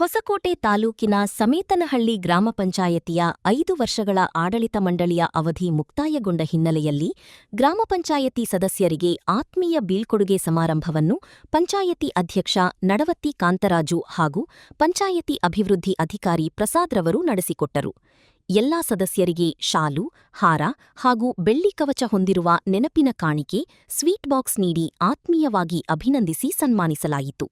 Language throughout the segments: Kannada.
ಹೊಸಕೋಟೆ ತಾಲೂಕಿನ ಸಮೇತನಹಳ್ಳಿ ಗ್ರಾಮ ಪಂಚಾಯತಿಯ 5 ವರ್ಷಗಳ ಆಡಳಿತ ಮಂಡಳಿಯ ಅವಧಿ ಮುಕ್ತಾಯಗೊಂಡ ಹಿನ್ನೆಲೆಯಲ್ಲಿ ಗ್ರಾಮ ಪಂಚಾಯತಿ ಸದಸ್ಯರಿಗೆ ಆತ್ಮೀಯ ಬೀಳ್ಕೊಡುಗೆ ಸಮಾರಂಭವನ್ನು ಪಂಚಾಯತಿ ಅಧ್ಯಕ್ಷ ನಡವತ್ತಿ ಕಾಂತರಾಜು ಹಾಗೂ ಪಂಚಾಯತಿ ಅಭಿವೃದ್ಧಿ ಅಧಿಕಾರಿ ಪ್ರಸಾದ್ರವರು ನಡೆಸಿಕೊಟ್ಟರು. ಎಲ್ಲಾ ಸದಸ್ಯರಿಗೆ ಶಾಲು, ಹಾರ ಹಾಗೂ ಬೆಳ್ಳಿ ಕವಚ ಹೊಂದಿರುವ ನೆನಪಿನ ಕಾಣಿಕೆ, ಸ್ವೀಟ್ ಬಾಕ್ಸ್ ನೀಡಿ ಆತ್ಮೀಯವಾಗಿ ಅಭಿನಂದಿಸಿ ಸನ್ಮಾನಿಸಲಾಯಿತು.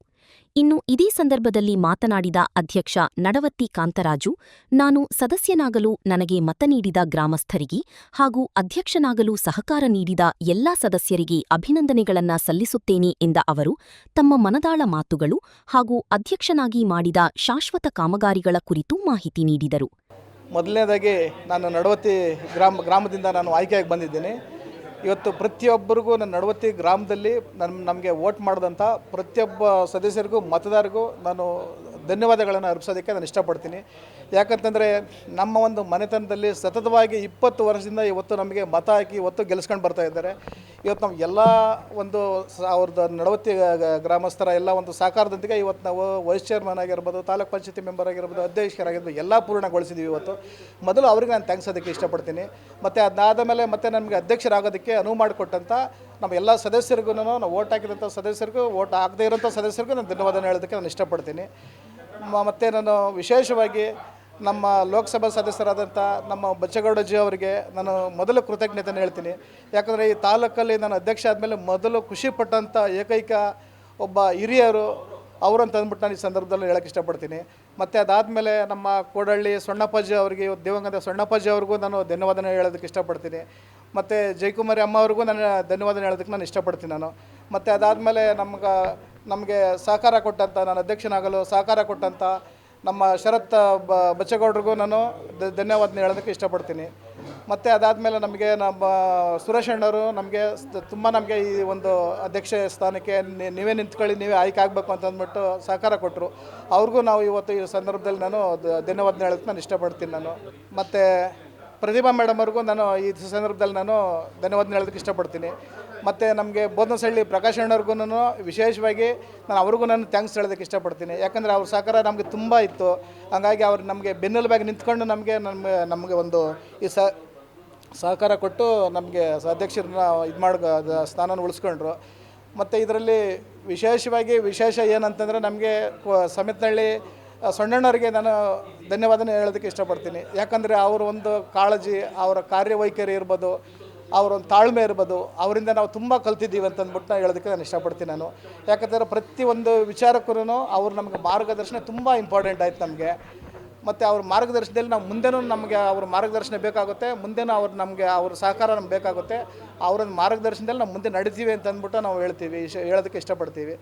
ಇನ್ನು ಇದೇ ಸಂದರ್ಭದಲ್ಲಿ ಮಾತನಾಡಿದ ಅಧ್ಯಕ್ಷ ನಡವತ್ತಿ ಕಾಂತರಾಜು, ನಾನು ಸದಸ್ಯನಾಗಲು ನನಗೆ ಮತ ನೀಡಿದ ಗ್ರಾಮಸ್ಥರಿಗೆ ಹಾಗೂ ಅಧ್ಯಕ್ಷನಾಗಲು ಸಹಕಾರ ನೀಡಿದ ಎಲ್ಲಾ ಸದಸ್ಯರಿಗೆ ಅಭಿನಂದನೆಗಳನ್ನ ಸಲ್ಲಿಸುತ್ತೇನೆ ಎಂದ ಅವರು ತಮ್ಮ ಮನದಾಳ ಮಾತುಗಳು ಹಾಗೂ ಅಧ್ಯಕ್ಷನಾಗಿ ಮಾಡಿದ ಶಾಶ್ವತ ಕಾಮಗಾರಿಗಳ ಕುರಿತು ಮಾಹಿತಿ ನೀಡಿದರು. ಮೊದಲನೇದಾಗಿ ನಾನು ನಡವತ್ತಿ ಗ್ರಾಮದಿಂದ ನಾನು ಆಯ್ಕೆಯಾಗಿ ಬಂದಿದ್ದೇನೆ. ಇವತ್ತು ಪ್ರತಿಯೊಬ್ಬರಿಗೂ ನನ್ನ ನಡವತ್ತಿ ಗ್ರಾಮದಲ್ಲಿ ನಮಗೆ ವೋಟ್ ಮಾಡಿದಂಥ ಪ್ರತಿಯೊಬ್ಬ ಸದಸ್ಯರಿಗೂ ಮತದಾರರಿಗೂ ನಾನು ಧನ್ಯವಾದಗಳನ್ನು ಅರ್ಪಿಸೋದಕ್ಕೆ ನಾನು ಇಷ್ಟಪಡ್ತೀನಿ. ಯಾಕಂತಂದರೆ ನಮ್ಮ ಒಂದು ಮನೆತನದಲ್ಲಿ ಸತತವಾಗಿ 20 ವರ್ಷದಿಂದ ಇವತ್ತು ನಮಗೆ ಮತ ಹಾಕಿ ಇವತ್ತು ಗೆಲ್ಲಿಸ್ಕೊಂಡು ಬರ್ತಾ ಇದ್ದಾರೆ. ಇವತ್ತು ನಾವು ಎಲ್ಲ ಒಂದು ಅವ್ರದ್ದು ನಡವತ್ತಿ ಗ್ರಾಮಸ್ಥರ ಎಲ್ಲ ಒಂದು ಸಹಕಾರದೊಂದಿಗೆ ಇವತ್ತು ನಾವು ವೈಸ್ ಚೇರ್ಮನ್ ಆಗಿರ್ಬೋದು, ತಾಲೂಕು ಪಂಚಾಯತಿ ಮೆಂಬರ್ ಆಗಿರ್ಬೋದು, ಅಧ್ಯಕ್ಷರಾಗಿರ್ಬೋದು ಎಲ್ಲ ಪೂರ್ಣಗೊಳಿಸಿದ್ದೀವಿ. ಇವತ್ತು ಮೊದಲು ಅವ್ರಿಗೆ ನಾನು ಥ್ಯಾಂಕ್ಸ್ ಅದಕ್ಕೆ ಇಷ್ಟಪಡ್ತೀನಿ. ಮತ್ತು ಅದಾದ ಮೇಲೆ ಮತ್ತೆ ನಮಗೆ ಅಧ್ಯಕ್ಷರಾಗೋದಕ್ಕೆ ಅನುವು ಮಾಡಿಕೊಟ್ಟಂಥ ನಮ್ಮ ಎಲ್ಲ ಸದಸ್ಯರಿಗೂ, ನಾವು ವೋಟ್ ಹಾಕಿದಂಥ ಸದಸ್ಯರಿಗೂ, ವೋಟ್ ಹಾಕದೇ ಇರೋಂಥ ಸದಸ್ಯರಿಗೂ ನಾನು ಧನ್ಯವಾದ ಹೇಳೋದಕ್ಕೆ ನಾನು ಇಷ್ಟಪಡ್ತೀನಿ. ಮತ್ತು ನಾನು ವಿಶೇಷವಾಗಿ ನಮ್ಮ ಲೋಕಸಭಾ ಸದಸ್ಯರಾದಂಥ ನಮ್ಮ ಬಚ್ಚಗೌಡಜಿ ಅವರಿಗೆ ನಾನು ಮೊದಲು ಕೃತಜ್ಞತೆಯನ್ನು ಹೇಳ್ತೀನಿ. ಯಾಕಂದರೆ ಈ ತಾಲೂಕಲ್ಲಿ ನಾನು ಅಧ್ಯಕ್ಷ ಆದಮೇಲೆ ಮೊದಲು ಖುಷಿಪಟ್ಟಂಥ ಏಕೈಕ ಒಬ್ಬ ಹಿರಿಯರು ಅವರು ಅಂತ ಅಂದ್ಬಿಟ್ಟು ನಾನು ಈ ಸಂದರ್ಭದಲ್ಲಿ ಹೇಳೋಕ್ಕೆ ಇಷ್ಟಪಡ್ತೀನಿ. ಮತ್ತು ಅದಾದಮೇಲೆ ನಮ್ಮ ಕೋಡಹಳ್ಳಿ ಸೊಣ್ಣಪ್ಪಾಜಿ ಅವರಿಗೆ, ದಿವಂಗತ ಸೊಣ್ಣಪ್ಪಾಜಿ ಅವ್ರಿಗೂ ನಾನು ಧನ್ಯವಾದ ಹೇಳೋದಕ್ಕೆ ಇಷ್ಟಪಡ್ತೀನಿ. ಮತ್ತು ಜಯಕುಮಾರಿ ಅಮ್ಮ ಅವ್ರಿಗೂ ನಾನು ಧನ್ಯವಾದ ಹೇಳೋದಕ್ಕೆ ನಾನು ಇಷ್ಟಪಡ್ತೀನಿ ನಾನು. ಮತ್ತು ಅದಾದಮೇಲೆ ನಮಗೆ ಸಹಕಾರ ಕೊಟ್ಟಂಥ, ನಾನು ಅಧ್ಯಕ್ಷನಾಗಲು ಸಹಕಾರ ಕೊಟ್ಟಂಥ ನಮ್ಮ ಶರತ್ ಬಚ್ಚಗೌಡರಿಗೂ ನಾನು ಧನ್ಯವಾದ ಹೇಳೋದಕ್ಕೆ ಇಷ್ಟಪಡ್ತೀನಿ. ಮತ್ತು ಅದಾದಮೇಲೆ ನಮಗೆ ನಮ್ಮ ಸುರೇಶ್ ಅಣ್ಣವರು ನಮಗೆ ತುಂಬ ನಮಗೆ ಈ ಒಂದು ಅಧ್ಯಕ್ಷ ಸ್ಥಾನಕ್ಕೆ ನೀವೇ ನಿಂತ್ಕೊಳ್ಳಿ, ನೀವೇ ಆಯ್ಕೆ ಆಗಬೇಕು ಅಂತ ಅಂದ್ಬಿಟ್ಟು ಸಹಕಾರ ಕೊಟ್ಟರು. ಅವ್ರಿಗೂ ನಾವು ಇವತ್ತು ಈ ಸಂದರ್ಭದಲ್ಲಿ ನಾನು ಧನ್ಯವಾದ ಹೇಳೋದಕ್ಕೆ ನಾನು ಇಷ್ಟಪಡ್ತೀನಿ ನಾನು. ಮತ್ತು ಪ್ರತಿಭಾ ಮೇಡಮ್ ಅವ್ರಿಗೂ ನಾನು ಈ ಸಂದರ್ಭದಲ್ಲಿ ನಾನು ಧನ್ಯವಾದ ಹೇಳೋದಕ್ಕೆ ಇಷ್ಟಪಡ್ತೀನಿ. ಮತ್ತು ನಮಗೆ ಬೋಧನಸಳ್ಳಿ ಪ್ರಕಾಶ್ ಅಣ್ಣವ್ರಿಗೂ ವಿಶೇಷವಾಗಿ ನಾನು ಅವ್ರಿಗೂ ನಾನು ಥ್ಯಾಂಕ್ಸ್ ಹೇಳೋದಕ್ಕೆ ಇಷ್ಟಪಡ್ತೀನಿ. ಯಾಕಂದರೆ ಅವ್ರ ಸಹಕಾರ ನಮಗೆ ತುಂಬ ಇತ್ತು. ಹಾಗಾಗಿ ಅವ್ರು ನಮಗೆ ಬೆನ್ನೆಲುಬಾಗಿ ನಿಂತ್ಕೊಂಡು ನಮಗೆ ಒಂದು ಈ ಸಹಕಾರ ಕೊಟ್ಟು ನಮಗೆ ಅಧ್ಯಕ್ಷರನ್ನ ಇದು ಮಾಡೋ ಸ್ಥಾನನ ಉಳಿಸ್ಕೊಂಡ್ರು. ಮತ್ತು ಇದರಲ್ಲಿ ವಿಶೇಷ ಏನಂತಂದರೆ ನಮಗೆ ಸಮೇತನಹಳ್ಳಿ ಸೊಣ್ಣಣ್ಣವರಿಗೆ ನಾನು ಧನ್ಯವಾದನೆ ಹೇಳೋದಕ್ಕೆ ಇಷ್ಟಪಡ್ತೀನಿ. ಯಾಕಂದರೆ ಅವರ ಒಂದು ಕಾಳಜಿ, ಅವರ ಕಾರ್ಯವೈಖರಿ ಇರ್ಬೋದು, ಅವರೊಂದು ತಾಳ್ಮೆ ಇರ್ಬೋದು, ಅವರಿಂದ ನಾವು ತುಂಬ ಕಲ್ತಿದ್ದೀವಿ ಅಂತಂದ್ಬಿಟ್ಟು ಹೇಳೋದಕ್ಕೆ ನಾನು ಇಷ್ಟಪಡ್ತೀನಿ ನಾನು. ಯಾಕಂದರೆ ಪ್ರತಿಯೊಂದು ವಿಚಾರಕ್ಕೂ ಅವರು ನಮಗೆ ಮಾರ್ಗದರ್ಶನ ತುಂಬ ಇಂಪಾರ್ಟೆಂಟ್ ಆಯ್ತು ನಮಗೆ. ಮತ್ತು ಅವ್ರ ಮಾರ್ಗದರ್ಶನದಲ್ಲಿ ನಾವು ಮುಂದೆನೂ ನಮಗೆ ಅವ್ರ ಮಾರ್ಗದರ್ಶನ ಬೇಕಾಗುತ್ತೆ, ಮುಂದೆನೂ ಅವ್ರ ಸಹಕಾರ ನಮ್ಗೆ ಬೇಕಾಗುತ್ತೆ. ಅವರ ಮಾರ್ಗದರ್ಶನದಲ್ಲಿ ನಾವು ಮುಂದೆ ನಡೀತೀವಿ ಅಂತಂದ್ಬಿಟ್ಟು ನಾವು ಹೇಳೋದಕ್ಕೆ ಇಷ್ಟಪಡ್ತೀವಿ.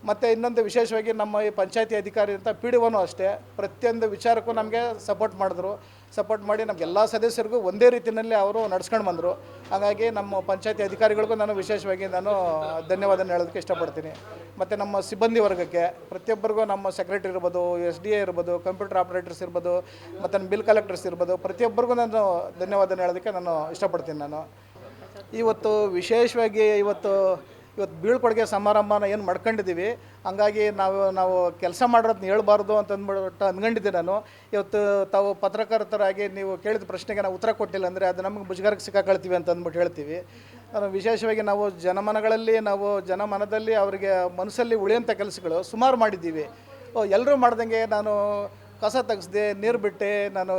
ಮತ್ತು ಇನ್ನೊಂದು ವಿಶೇಷವಾಗಿ ನಮ್ಮ ಈ ಪಂಚಾಯತಿ ಅಧಿಕಾರಿ ಅಂತ PDOನೂ ಅಷ್ಟೇ ಪ್ರತಿಯೊಂದು ವಿಚಾರಕ್ಕೂ ನಮಗೆ ಸಪೋರ್ಟ್ ಮಾಡಿ ನಮಗೆಲ್ಲ ಸದಸ್ಯರಿಗೂ ಒಂದೇ ರೀತಿಯಲ್ಲಿ ಅವರು ನಡ್ಸ್ಕೊಂಡು ಬಂದರು. ಹಾಗಾಗಿ ನಮ್ಮ ಪಂಚಾಯತಿ ಅಧಿಕಾರಿಗಳಿಗೂ ನಾನು ವಿಶೇಷವಾಗಿ ನಾನು ಧನ್ಯವಾದ ಹೇಳೋದಕ್ಕೆ ಇಷ್ಟಪಡ್ತೀನಿ. ಮತ್ತು ನಮ್ಮ ಸಿಬ್ಬಂದಿ ವರ್ಗಕ್ಕೆ ಪ್ರತಿಯೊಬ್ಬರಿಗೂ, ನಮ್ಮ ಸೆಕ್ರೆಟರಿ ಇರ್ಬೋದು, SDA ಇರ್ಬೋದು, ಕಂಪ್ಯೂಟರ್ ಆಪ್ರೇಟರ್ಸ್ ಇರ್ಬೋದು, ಮತ್ತು ಬಿಲ್ ಕಲೆಕ್ಟರ್ಸ್ ಇರ್ಬೋದು, ಪ್ರತಿಯೊಬ್ಬರಿಗೂ ನಾನು ಧನ್ಯವಾದ ಹೇಳೋದಕ್ಕೆ ನಾನು ಇಷ್ಟಪಡ್ತೀನಿ ನಾನು. ಇವತ್ತು ವಿಶೇಷವಾಗಿ ಇವತ್ತು ಬೀಳ್ಕೊಡುಗೆ ಸಮಾರಂಭನ ಏನು ಮಾಡ್ಕೊಂಡಿದ್ದೀವಿ. ಹಂಗಾಗಿ ನಾವು ಕೆಲಸ ಮಾಡೋದನ್ನ ಹೇಳ್ಬಾರ್ದು ಅಂತಂದ್ಬಿಟ್ಟು ಅಂದ್ಕೊಂಡಿದ್ದೆ ನಾನು. ಇವತ್ತು ತಾವು ಪತ್ರಕರ್ತರಾಗಿ ನೀವು ಕೇಳಿದ ಪ್ರಶ್ನೆಗೆ ನಾವು ಉತ್ತರ ಕೊಟ್ಟಿಲ್ಲ ಅಂದರೆ ಅದು ನಮಗೆ ಮುಜುಗರಕ್ಕೆ ಸಿಕ್ಕಾಕೊಳ್ತೀವಿ ಅಂತ ಅಂದ್ಬಿಟ್ಟು ಹೇಳ್ತೀವಿ. ವಿಶೇಷವಾಗಿ ನಾವು ಜನಮನದಲ್ಲಿ ಅವರಿಗೆ ಮನಸ್ಸಲ್ಲಿ ಉಳಿಯೋಂಥ ಕೆಲಸಗಳು ಸುಮಾರು ಮಾಡಿದ್ದೀವಿ. ಎಲ್ಲರೂ ಮಾಡ್ದಂಗೆ ನಾನು ಕಸ ತೆಗೆಸ್ದೆ, ನೀರು ಬಿಟ್ಟೆ, ನಾನು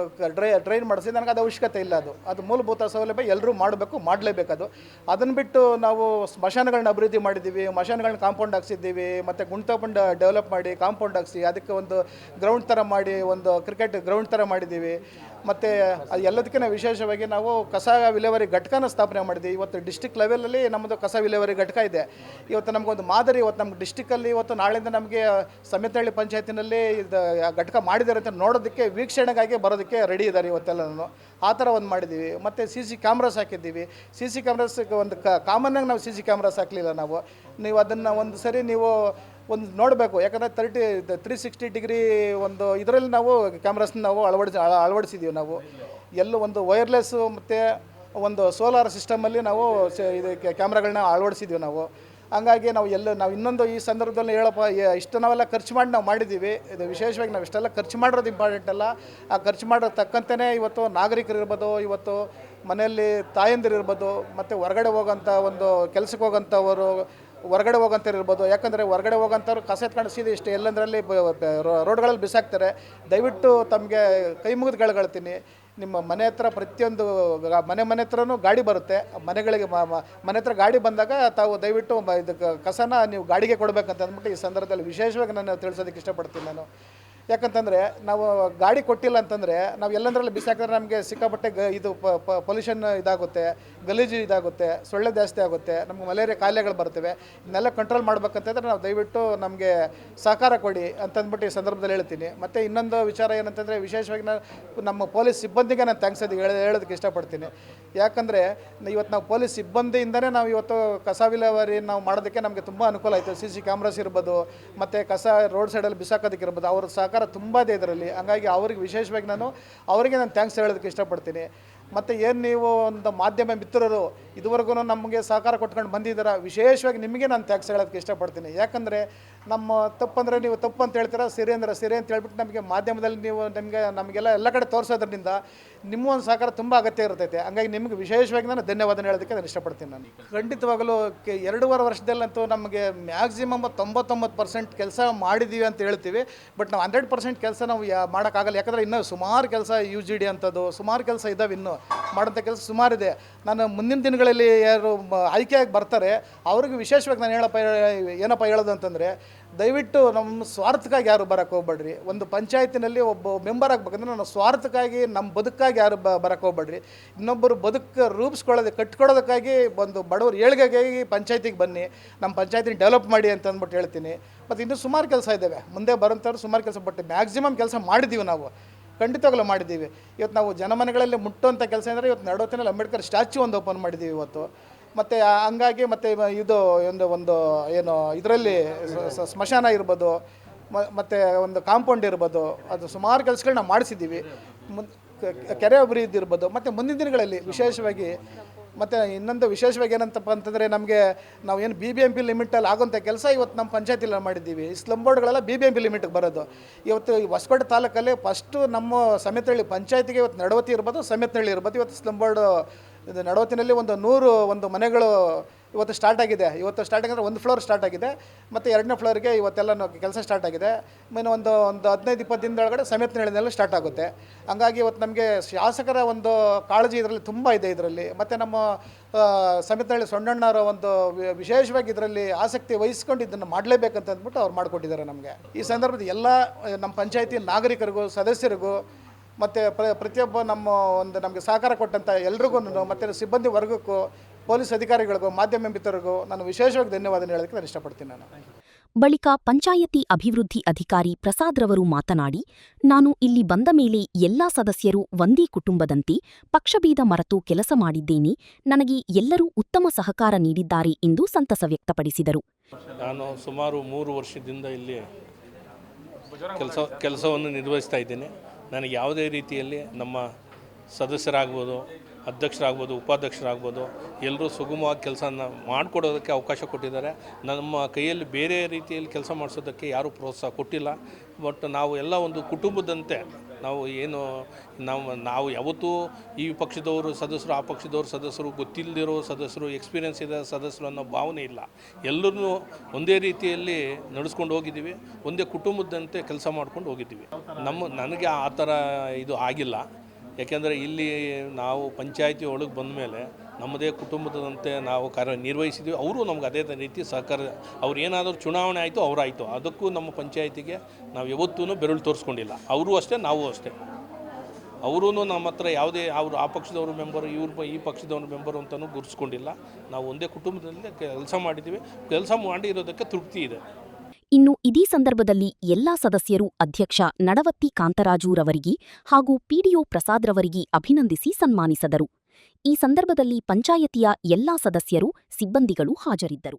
ಡ್ರೈನ್ ಮಾಡಿಸಿ, ನನಗೆ ಅದು ಅವಶ್ಯಕತೆ ಇಲ್ಲ. ಅದು ಮೂಲಭೂತ ಸೌಲಭ್ಯ ಎಲ್ಲರೂ ಮಾಡಲೇಬೇಕದು. ಅದನ್ನು ಬಿಟ್ಟು ನಾವು ಸ್ಮಶಾನಗಳನ್ನ ಅಭಿವೃದ್ಧಿ ಮಾಡಿದ್ದೀವಿ, ಸ್ಮಶಾನಗಳನ್ನ ಕಾಂಪೌಂಡ್ ಹಾಕ್ಸಿದ್ದೀವಿ, ಮತ್ತು ಗುಂಟಪಂಡ ಡೆವಲಪ್ ಮಾಡಿ ಕಾಂಪೌಂಡ್ ಹಾಕ್ಸಿ ಅದಕ್ಕೆ ಒಂದು ಗ್ರೌಂಡ್ ಥರ ಮಾಡಿ, ಒಂದು ಕ್ರಿಕೆಟ್ ಗ್ರೌಂಡ್ ಥರ ಮಾಡಿದ್ದೀವಿ. ಮತ್ತು ಅದು ಎಲ್ಲದಕ್ಕಿಂತ ವಿಶೇಷವಾಗಿ ನಾವು ಕಸ ವಿಲೇವಾರಿ ಘಟಕನ ಸ್ಥಾಪನೆ ಮಾಡಿದ್ದೀವಿ. ಇವತ್ತು ಡಿಸ್ಟಿಕ್ ಲೆವೆಲಲ್ಲಿ ನಮ್ಮದು ಕಸ ವಿಲೇವಾರಿ ಘಟಕ ಇದೆ. ಇವತ್ತು ನಮಗೊಂದು ಮಾದರಿ, ಇವತ್ತು ನಮ್ಮ ಡಿಸ್ಟಿಕ್ಕಲ್ಲಿ ನಾಳೆಯಿಂದ ನಮಗೆ ಸಮೇತನಹಳ್ಳಿ ಪಂಚಾಯತಿನಲ್ಲಿ ಇದು ಘಟಕ ಮಾಡಿದ್ದಾರೆ ಅಂತ ನೋಡೋದಕ್ಕೆ, ವೀಕ್ಷಣೆಗಾಗಿ ಬರೋದಕ್ಕೆ ರೆಡಿ ಇದ್ದಾರೆ ಇವತ್ತೆಲ್ಲನೂ. ಆ ಥರ ಒಂದು ಮಾಡಿದ್ದೀವಿ. ಮತ್ತು CC ಕ್ಯಾಮ್ರಾಸ್ ಹಾಕಿದ್ದೀವಿ. CC ಕ್ಯಾಮ್ರಾಸ್ಗೆ ಒಂದು ಕಾಮನ್ನಾಗಿ ನಾವು CC ಕ್ಯಾಮ್ರಾಸ್ ಹಾಕಲಿಲ್ಲ ನಾವು. ನೀವು ಅದನ್ನು ಒಂದು ಸರಿ ನೀವು ನೋಡಬೇಕು. ಯಾಕಂದರೆ 360 ಡಿಗ್ರಿ ಒಂದು ಇದರಲ್ಲಿ ನಾವು ಕ್ಯಾಮ್ರಾಸ್ನ ನಾವು ಅಳವಡಿಸಿದ್ದೀವಿ. ನಾವು ಎಲ್ಲೂ ಒಂದು ವೈರ್ಲೆಸ್ಸು ಮತ್ತು ಒಂದು ಸೋಲಾರ್ ಸಿಸ್ಟಮಲ್ಲಿ ನಾವು ಇದು ಕ್ಯಾಮ್ರಾಗಳನ್ನ ಅಳವಡಿಸಿದ್ದೀವಿ ನಾವು. ಹಂಗಾಗಿ ನಾವು ಇನ್ನೊಂದು ಈ ಸಂದರ್ಭದಲ್ಲಿ ಹೇಳಪ್ಪ ಇಷ್ಟು ನಾವೆಲ್ಲ ಖರ್ಚು ಮಾಡಿ ನಾವು ಮಾಡಿದ್ದೀವಿ. ಇದು ವಿಶೇಷವಾಗಿ ನಾವು ಇಷ್ಟೆಲ್ಲ ಖರ್ಚು ಮಾಡಿರೋದು ಇಂಪಾರ್ಟೆಂಟ್ ಅಲ್ಲ. ಆ ಖರ್ಚು ಮಾಡೋದು ತಕ್ಕಂತೆಯೇ ಇವತ್ತು ನಾಗರಿಕರಿರ್ಬೋದು, ಇವತ್ತು ಮನೆಯಲ್ಲಿ ತಾಯಂದಿರಿರ್ಬೋದು, ಮತ್ತು ಹೊರಗಡೆ ಹೋಗೋಂಥ ಒಂದು ಕೆಲ್ಸಕ್ಕೆ ಹೋಗೋಂಥವರು, ಹೊರಗಡೆ ಹೋಗೋಂಥವ್ರು ಇರ್ಬೋದು. ಯಾಕಂದರೆ ಹೊರಗಡೆ ಹೋಗೋಂಥವ್ರು ಕಸ ಎತ್ಕೊಂಡು ಸೀದಾ ಇಷ್ಟು ಎಲ್ಲಂದರಲ್ಲಿ ರೋಡ್ಗಳಲ್ಲಿ ಬಿಸಾಕ್ತಾರೆ. ದಯವಿಟ್ಟು ತಮಗೆ ಕೈ ಮುಗಿದು ಕೇಳ್ಕೊಳ್ತೀನಿ, ನಿಮ್ಮ ಮನೆ ಹತ್ರ ಪ್ರತಿಯೊಂದು ಮನೆ ಹತ್ರನೂ ಗಾಡಿ ಬರುತ್ತೆ. ಮನೆಗಳಿಗೆ ಮನೆ ಹತ್ರ ಗಾಡಿ ಬಂದಾಗ ತಾವು ದಯವಿಟ್ಟು ಇದಕ್ಕೆ ಕಸನ ನೀವು ಗಾಡಿಗೆ ಕೊಡಬೇಕಂತ ಅಂದ್ಬಿಟ್ಟು ಈ ಸಂದರ್ಭದಲ್ಲಿ ವಿಶೇಷವಾಗಿ ನಾನು ತಿಳಿಸೋದಕ್ಕೆ ಇಷ್ಟಪಡ್ತೀನಿ ನಾನು. ಯಾಕಂತಂದರೆ ನಾವು ಗಾಡಿ ಕೊಟ್ಟಿಲ್ಲ ಅಂತಂದರೆ ನಾವು ಎಲ್ಲಂದ್ರಲ್ಲಿ ಬಿಸಾಕಿದ್ರೆ ನಮಗೆ ಸಿಕ್ಕಾಪಟ್ಟೆ ಇದು ಪೊಲ್ಯೂಷನ್ ಇದಾಗುತ್ತೆ, ಗಲೀಜು ಇದಾಗುತ್ತೆ, ಸೊಳ್ಳೆ ಜಾಸ್ತಿ ಆಗುತ್ತೆ, ನಮ್ಗೆ ಮಲೇರಿಯಾ ಕಾಯಿಲೆಗಳು ಬರ್ತವೆ. ಇದನ್ನೆಲ್ಲ ಕಂಟ್ರೋಲ್ ಮಾಡ್ಬೇಕಂತಂದರೆ ನಾವು ದಯವಿಟ್ಟು ನಮಗೆ ಸಹಕಾರ ಕೊಡಿ ಅಂತಂದ್ಬಿಟ್ಟು ಈ ಸಂದರ್ಭದಲ್ಲಿ ಹೇಳ್ತೀನಿ. ಮತ್ತು ಇನ್ನೊಂದು ವಿಚಾರ ಏನಂತಂದರೆ ವಿಶೇಷವಾಗಿ ನಮ್ಮ ಪೊಲೀಸ್ ಸಿಬ್ಬಂದಿಗೆ ನಾನು ಥ್ಯಾಂಕ್ಸ್ ಹೇಳೋದಕ್ಕೆ ಇಷ್ಟಪಡ್ತೀನಿ. ಯಾಕಂದರೆ ಇವತ್ತು ನಾವು ಪೊಲೀಸ್ ಸಿಬ್ಬಂದಿಯಿಂದನೇ ನಾವು ಇವತ್ತು ಕಸ ವಿಲೇವಾರಿ ನಾವು ಮಾಡೋದಕ್ಕೆ ನಮಗೆ ತುಂಬ ಅನುಕೂಲ ಆಯಿತು. CC ಕ್ಯಾಮ್ರಾಸ್ ಇರ್ಬೋದು, ಮತ್ತು ಕಸ ರೋಡ್ ಸೈಡಲ್ಲಿ ಬಿಸಾಕೋದಕ್ಕೆ ಇರ್ಬೋದು, ಅವ್ರ ಸಹಕಾರ ತುಂಬ ಇದೆ ಇದರಲ್ಲಿ. ಹಂಗಾಗಿ ಅವ್ರಿಗೆ ವಿಶೇಷವಾಗಿ ಅವರಿಗೆ ನಾನು ಥ್ಯಾಂಕ್ಸ್ ಹೇಳೋದಕ್ಕೆ ಇಷ್ಟಪಡ್ತೀನಿ. ಮತ್ತು ಏನು ನೀವು ಒಂದು ಮಾಧ್ಯಮ ಮಿತ್ರರು ಇದುವರೆಗೂ ನಮಗೆ ಸಹಕಾರ ಕೊಟ್ಕೊಂಡು ಬಂದಿದ್ದೀರ, ವಿಶೇಷವಾಗಿ ನಿಮಗೆ ನಾನು ಥ್ಯಾಂಕ್ಸ್ ಹೇಳೋದಕ್ಕೆ ಇಷ್ಟಪಡ್ತೀನಿ. ಯಾಕಂದರೆ ನಮ್ಮ ತಪ್ಪಂದರೆ ನೀವು ತಪ್ಪು ಅಂತ ಹೇಳ್ತೀರಾ, ಸಿರಿ ಅಂದರೆ ಸಿರಿ ಅಂತ ಹೇಳ್ಬಿಟ್ಟು ನಮಗೆ ಮಾಧ್ಯಮದಲ್ಲಿ ನೀವು ನಮಗೆಲ್ಲ ಎಲ್ಲ ಕಡೆ ತೋರಿಸೋದ್ರಿಂದ ನಿಮ್ಮ ಒಂದು ಸಹಕಾರ ತುಂಬ ಅಗತ್ಯ ಇರ್ತೈತೆ. ಹಂಗಾಗಿ ನಿಮಗೆ ವಿಶೇಷವಾಗಿ ನಾನು ಧನ್ಯವಾದ ಹೇಳೋದಕ್ಕೆ ನಾನು ಇಷ್ಟಪಡ್ತೀನಿ. ನಾನು ಖಂಡಿತವಾಗಲೂ 2.5 ವರ್ಷದಲ್ಲಂತೂ ನಮಗೆ ಮ್ಯಾಕ್ಸಿಮಮ್ 99% ಕೆಲಸ ಮಾಡಿದ್ದೀವಿ ಅಂತ ಹೇಳ್ತೀವಿ. ಬಟ್ ನಾವು 100% ಕೆಲಸ ನಾವು ಮಾಡೋಕ್ಕಾಗಲ್ಲ. ಯಾಕಂದರೆ ಇನ್ನೂ ಸುಮಾರು ಕೆಲಸ UGD ಅಂಥದ್ದು ಸುಮಾರು ಕೆಲಸ ಇದ್ದಾವೆ, ಇನ್ನೂ ಮಾಡೋಂಥ ಕೆಲಸ ಸುಮಾರಿದೆ. ನಾನು ಮುಂದಿನ ದಿನಗಳಲ್ಲಿ ಯಾರು ಆಯ್ಕೆಯಾಗಿ ಬರ್ತಾರೆ ಅವ್ರಿಗೆ ವಿಶೇಷವಾಗಿ ನಾನು ಏನಪ್ಪ ಹೇಳೋದು ಅಂತಂದರೆ, ದಯವಿಟ್ಟು ನಮ್ಮ ಸ್ವಾರ್ಥಕ್ಕಾಗಿ ಯಾರು ಬರೋಕ್ಕೆ ಹೋಗ್ಬೇಡ್ರಿ. ಒಂದು ಪಂಚಾಯತಿನಲ್ಲಿ ಒಬ್ಬ ಮೆಂಬರ್ ಆಗಬೇಕಂದ್ರೆ ನಾನು ಸ್ವಾರ್ಥಕ್ಕಾಗಿ ನಮ್ಮ ಬದುಕಾಗಿ ಯಾರು ಬರೋಕ್ಕೆ ಹೋಗ್ಬೇಡ್ರಿ. ಇನ್ನೊಬ್ಬರು ಬದುಕು ಕಟ್ಕೊಡೋದಕ್ಕಾಗಿ ಒಂದು ಬಡವರು ಏಳಿಗೆಗಾಗಿ ಪಂಚಾಯತಿಗೆ ಬನ್ನಿ, ನಮ್ಮ ಪಂಚಾಯತಿನ ಡೆವಲಪ್ ಮಾಡಿ ಅಂತ ಅಂದ್ಬಿಟ್ಟು ಹೇಳ್ತೀನಿ. ಮತ್ತು ಇನ್ನೂ ಸುಮಾರು ಕೆಲಸ ಇದ್ದಾವೆ, ಮುಂದೆ ಬರೋಂಥವ್ರು ಸುಮಾರು ಕೆಲಸ. ಬಟ್ ಮ್ಯಾಕ್ಸಿಮಮ್ ಕೆಲಸ ಮಾಡಿದ್ದೀವಿ, ನಾವು ಖಂಡಿತವಾಗಲೂ ಮಾಡಿದ್ದೀವಿ. ಇವತ್ತು ನಾವು ಜನಮನೆಗಳಲ್ಲಿ ಮುಟ್ಟುವಂಥ ಕೆಲಸ ಅಂದರೆ ಇವತ್ತು ನಡವತ್ತಿನಲ್ಲಿ ಅಂಬೇಡ್ಕರ್ ಸ್ಟ್ಯಾಚ್ಯೂ ಒಂದು ಓಪನ್ ಮಾಡಿದ್ದೀವಿ ಇವತ್ತು. ಮತ್ತು ಹಂಗಾಗಿ ಮತ್ತು ಇದು ಒಂದು ಏನು ಇದರಲ್ಲಿ ಸ್ಮಶಾನ ಇರ್ಬೋದು, ಮತ್ತು ಒಂದು ಕಾಂಪೌಂಡ್ ಇರ್ಬೋದು, ಅದು ಸುಮಾರು ಕೆಲಸಗಳನ್ನ ಮಾಡಿಸಿದ್ದೀವಿ. ಕೆರೆ ಅಭಿವೃದ್ಧಿ ಇರ್ಬೋದು. ಮತ್ತು ಮುಂದಿನ ದಿನಗಳಲ್ಲಿ ವಿಶೇಷವಾಗಿ ಮತ್ತು ಇನ್ನೊಂದು ವಿಶೇಷವಾಗಿ ಏನಂತಪ್ಪ ಅಂತಂದರೆ, ನಾವು ಏನು BBMP ಲಿಮಿಟಲ್ಲಿ ಆಗೋಂಥ ಕೆಲಸ ಇವತ್ತು ನಮ್ಮ ಪಂಚಾಯತಿಲಿ ಮಾಡಿದ್ದೀವಿ. ಈ ಸ್ಲಮ್ ಬೋರ್ಡ್ಗಳೆಲ್ಲ BBMP ಲಿಮಿಟ್ಗೆ ಬರೋದು. ಇವತ್ತು ಈ ಹೊಸಕೋಟೆ ತಾಲೂಕಲ್ಲಿ ಫಸ್ಟು ನಮ್ಮ ಸಮೇತನಹಳ್ಳಿ ಪಂಚಾಯತಿಗೆ ಇವತ್ತು ನಡವತಿ ಇರ್ಬೋದು, ಸಮೇತನಹಳ್ಳಿ ಇರ್ಬೋದು, ಇವತ್ತು ಸ್ಲಮ್ ಬೋರ್ಡ್ ಇದು ನಡವತಿನಲ್ಲಿ 100 ಮನೆಗಳು ಇವತ್ತು ಸ್ಟಾರ್ಟ್ ಆಗಿದೆ. ಇವತ್ತು ಸ್ಟಾರ್ಟ್ ಆಗಿದ್ರೆ 1 ಫ್ಲೋರ್ ಸ್ಟಾರ್ಟ್ ಆಗಿದೆ, ಮತ್ತು 2ನೇ ಫ್ಲೋರಿಗೆ ಇವತ್ತೆಲ್ಲ ಕೆಲಸ ಸ್ಟಾರ್ಟ್ ಆಗಿದೆ. ಇನ್ನು ಒಂದು 15-20 ದಿನದೊಳಗಡೆ ಸಮೇತನಹಳ್ಳಿನೆಲ್ಲ ಸ್ಟಾರ್ಟ್ ಆಗುತ್ತೆ. ಹಂಗಾಗಿ ಇವತ್ತು ನಮಗೆ ಶಾಸಕರ ಒಂದು ಕಾಳಜಿ ಇದರಲ್ಲಿ ತುಂಬ ಇದೆ ಇದರಲ್ಲಿ. ಮತ್ತು ನಮ್ಮ ಸಮೇತನಹಳ್ಳಿ ಸೊಣ್ಣಣ್ಣವರ ಒಂದು ವಿಶೇಷವಾಗಿ ಇದರಲ್ಲಿ ಆಸಕ್ತಿ ವಹಿಸ್ಕೊಂಡು ಇದನ್ನು ಮಾಡಲೇಬೇಕಂತ ಅಂದ್ಬಿಟ್ಟು ಅವ್ರು ಮಾಡಿಕೊಟ್ಟಿದ್ದಾರೆ ನಮಗೆ. ಈ ಸಂದರ್ಭದಲ್ಲಿ ಎಲ್ಲ ನಮ್ಮ ಪಂಚಾಯತಿ ನಾಗರಿಕರಿಗೂ, ಸದಸ್ಯರಿಗೂ, ಮತ್ತು ಪ್ರತಿಯೊಬ್ಬ ನಮಗೆ ಸಹಕಾರ ಕೊಟ್ಟಂಥ ಎಲ್ರಿಗೂ, ಮತ್ತು ಸಿಬ್ಬಂದಿ ವರ್ಗಕ್ಕೂ, ಪೊಲೀಸ್ ಅಧಿಕಾರಿಗಳಿಗೂ, ಮಾಧ್ಯಮ ಮಿತ್ರರಿಗೂ ನಾನು ವಿಶೇಷವಾಗಿ ಧನ್ಯವಾದ ಹೇಳೋದಕ್ಕೆ ನಾನು ಇಷ್ಟಪಡ್ತೀನಿ. ಬಳಿಕ ಪಂಚಾಯತಿ ಅಭಿವೃದ್ಧಿ ಅಧಿಕಾರಿ ಪ್ರಸಾದ್ ರವರು ಮಾತನಾಡಿ, ನಾನು ಇಲ್ಲಿ ಬಂದ ಮೇಲೆ ಎಲ್ಲಾ ಸದಸ್ಯರು ಒಂದೇ ಕುಟುಂಬದಂತೆ ಪಕ್ಷಭೇದ ಮರೆತು ಕೆಲಸ ಮಾಡಿದ್ದೇನೆ. ನನಗೆ ಎಲ್ಲರೂ ಉತ್ತಮ ಸಹಕಾರ ನೀಡಿದ್ದಾರೆ ಎಂದು ಸಂತಸ ವ್ಯಕ್ತಪಡಿಸಿದರು. ನಾನು ಸುಮಾರು 3 ವರ್ಷದಿಂದ ಇಲ್ಲಿ ಕೆಲಸವನ್ನು ನಿರ್ವಹಿಸ್ತಾ ಇದ್ದೇನೆ. ನನಗೆ ಯಾವುದೇ ರೀತಿಯಲ್ಲಿ ನಮ್ಮ ಸದಸ್ಯರಾಗ್ಬೋದು, ಅಧ್ಯಕ್ಷರಾಗ್ಬೋದು, ಉಪಾಧ್ಯಕ್ಷರಾಗ್ಬೋದು, ಎಲ್ಲರೂ ಸುಗಮವಾಗಿ ಕೆಲಸನ ಮಾಡಿಕೊಡೋದಕ್ಕೆ ಅವಕಾಶ ಕೊಟ್ಟಿದ್ದಾರೆ. ನಮ್ಮ ಕೈಯಲ್ಲಿ ಬೇರೆ ರೀತಿಯಲ್ಲಿ ಕೆಲಸ ಮಾಡಿಸೋದಕ್ಕೆ ಯಾರೂ ಪ್ರೋತ್ಸಾಹ ಕೊಟ್ಟಿಲ್ಲ. ಬಟ್ ನಾವು ಎಲ್ಲ ಒಂದು ಕುಟುಂಬದಂತೆ ನಾವು ಯಾವತ್ತೂ ಈ ಪಕ್ಷದವರು ಸದಸ್ಯರು, ಆ ಪಕ್ಷದವರು ಸದಸ್ಯರು, ಗೊತ್ತಿಲ್ಲದಿರೋ ಸದಸ್ಯರು, ಎಕ್ಸ್ಪೀರಿಯೆನ್ಸ್ ಇದೆ ಸದಸ್ಯರು ಅನ್ನೋ ಭಾವನೆ ಇಲ್ಲ. ಎಲ್ಲರೂ ಒಂದೇ ರೀತಿಯಲ್ಲಿ ನಡೆಸ್ಕೊಂಡು ಹೋಗಿದ್ದೀವಿ, ಒಂದೇ ಕುಟುಂಬದಂತೆ ಕೆಲಸ ಮಾಡ್ಕೊಂಡು ಹೋಗಿದ್ದೀವಿ. ನನಗೆ ಆ ಥರ ಇದು ಆಗಿಲ್ಲ. ಯಾಕೆಂದರೆ ಇಲ್ಲಿ ನಾವು ಪಂಚಾಯತಿ ಒಳಗೆ ಬಂದ ಮೇಲೆ ನಮ್ಮದೇ ಕುಟುಂಬದಂತೆ ನಾವು ಕಾರ್ಯನಿರ್ವಹಿಸಿದ್ವಿ. ಅವರು ನಮ್ಗೆ ಅದೇ ರೀತಿ ಸಹಕಾರ, ಅವ್ರು ಏನಾದರೂ ಚುನಾವಣೆ ಆಯಿತು ಅವರಾಯಿತು, ಅದಕ್ಕೂ ನಮ್ಮ ಪಂಚಾಯತಿಗೆ ನಾವು ಯಾವತ್ತೂ ಬೆರಳು ತೋರಿಸ್ಕೊಂಡಿಲ್ಲ. ಅವರು ಅಷ್ಟೇ, ನಾವು ಅಷ್ಟೇ. ಅವರೂ ನಮ್ಮ ಹತ್ರ ಯಾವುದೇ ಅವರು ಆ ಪಕ್ಷದವರು ಮೆಂಬರು, ಈ ಪಕ್ಷದವ್ರ ಮೆಂಬರು ಅಂತಲೂ ಗುರುತಿಸ್ಕೊಂಡಿಲ್ಲ. ನಾವು ಒಂದೇ ಕುಟುಂಬದಲ್ಲಿ ಕೆಲಸ ಮಾಡಿದ್ದೀವಿ. ಕೆಲಸ ಮಾಡಿರೋದಕ್ಕೆ ತೃಪ್ತಿ ಇದೆ. ಇನ್ನು ಇದೇ ಸಂದರ್ಭದಲ್ಲಿ ಎಲ್ಲಾ ಸದಸ್ಯರು ಅಧ್ಯಕ್ಷ ನಡವತ್ತಿ ಕಾಂತರಾಜುರವರಿಗೆ ಹಾಗೂ PDO ಪ್ರಸಾದ್ ರವರಿಗೆ ಅಭಿನಂದಿಸಿ ಸನ್ಮಾನಿಸಿದರು. ಈ ಸಂದರ್ಭದಲ್ಲಿ ಪಂಚಾಯತಿಯ ಎಲ್ಲಾ ಸದಸ್ಯರು, ಸಿಬ್ಬಂದಿಗಳು ಹಾಜರಿದ್ದರು.